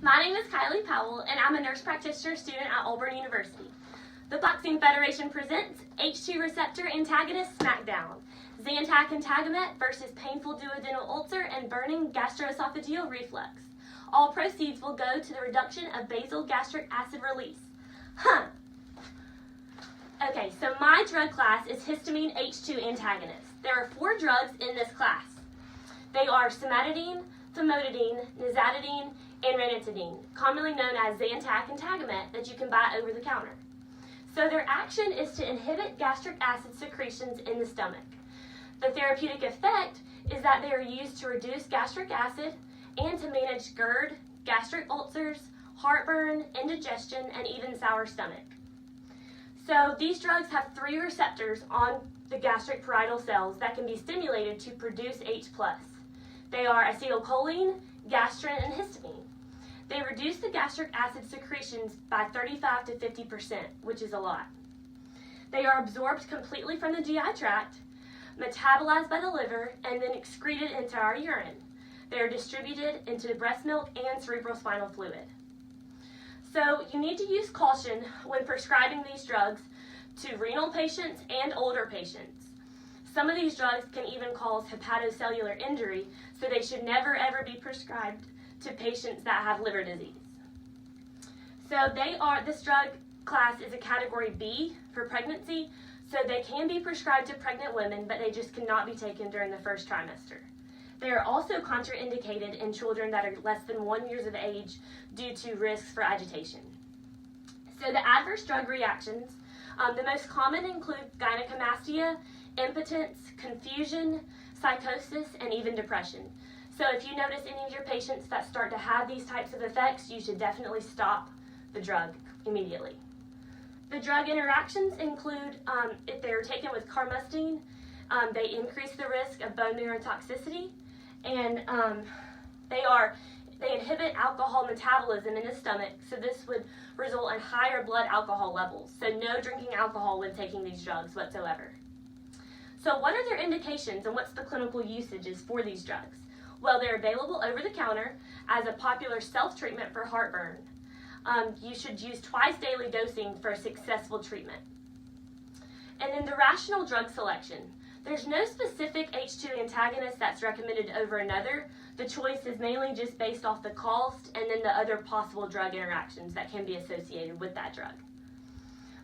My name is Kylie Powell, and I'm a nurse practitioner student at Auburn University. The Boxing Federation presents H2 receptor antagonist smackdown, Zantac antagonist versus painful duodenal ulcer and burning gastroesophageal reflux. All proceeds will go to the reduction of basal gastric acid release. Okay, so my drug class is histamine H2 antagonist. There are 4 drugs in this class. They are cimetidine, famotidine, nizatidine, and ranitidine, commonly known as Zantac antagonist, that you can buy over the counter. So their action is to inhibit gastric acid secretions in the stomach. The therapeutic effect is that they are used to reduce gastric acid and to manage GERD, gastric ulcers, heartburn, indigestion, and even sour stomach. So these drugs have 3 receptors on the gastric parietal cells that can be stimulated to produce H+. They are acetylcholine, gastrin, and histamine. They reduce the gastric acid secretions by 35 to 50%, which is a lot. They are absorbed completely from the GI tract, metabolized by the liver, and then excreted into our urine. They are distributed into the breast milk and cerebrospinal fluid. So you need to use caution when prescribing these drugs to renal patients and older patients. Some of these drugs can even cause hepatocellular injury, so they should never ever be prescribed to patients that have liver disease. So this drug class is a category B for pregnancy, so they can be prescribed to pregnant women, but they just cannot be taken during the first trimester. They are also contraindicated in children that are less than 1 year of age due to risks for agitation. So the adverse drug reactions, the most common include gynecomastia, impotence, confusion, psychosis, and even depression. So if you notice any of your patients that start to have these types of effects, you should definitely stop the drug immediately. The drug interactions include, if they're taken with carmustine, they increase the risk of bone marrow toxicity, and they inhibit alcohol metabolism in the stomach, so this would result in higher blood alcohol levels. So no drinking alcohol when taking these drugs whatsoever. So what are their indications and what's the clinical usages for these drugs? Well, they're available over the counter as a popular self-treatment for heartburn. You should use twice daily dosing for a successful treatment. And then the rational drug selection. There's no specific H2 antagonist that's recommended over another. The choice is mainly just based off the cost and then the other possible drug interactions that can be associated with that drug.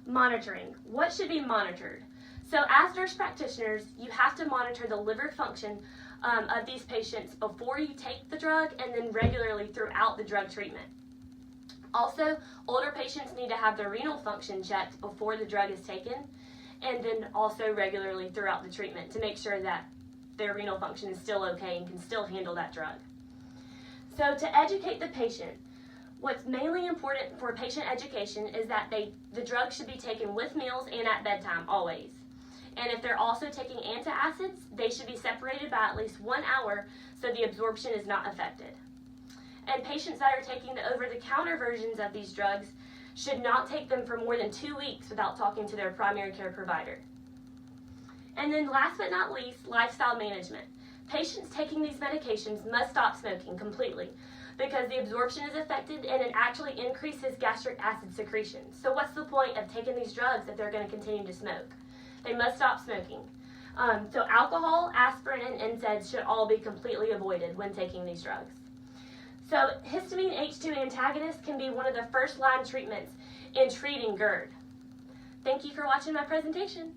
Monitoring. What should be monitored? So as nurse practitioners, you have to monitor the liver function of these patients before you take the drug and then regularly throughout the drug treatment. Also, older patients need to have their renal function checked before the drug is taken, and then also regularly throughout the treatment to make sure that their renal function is still okay and can still handle that drug. So to educate the patient, what's mainly important for patient education is that the drug should be taken with meals and at bedtime always. And if they're also taking antacids, they should be separated by at least 1 hour so the absorption is not affected. And patients that are taking the over-the-counter versions of these drugs should not take them for more than 2 weeks without talking to their primary care provider. And then last but not least, lifestyle management. Patients taking these medications must stop smoking completely because the absorption is affected and it actually increases gastric acid secretion. So what's the point of taking these drugs if they're going to continue to smoke? They must stop smoking. So alcohol, aspirin, and NSAIDs should all be completely avoided when taking these drugs. So histamine H2 antagonist can be one of the first line treatments in treating GERD. Thank you for watching my presentation.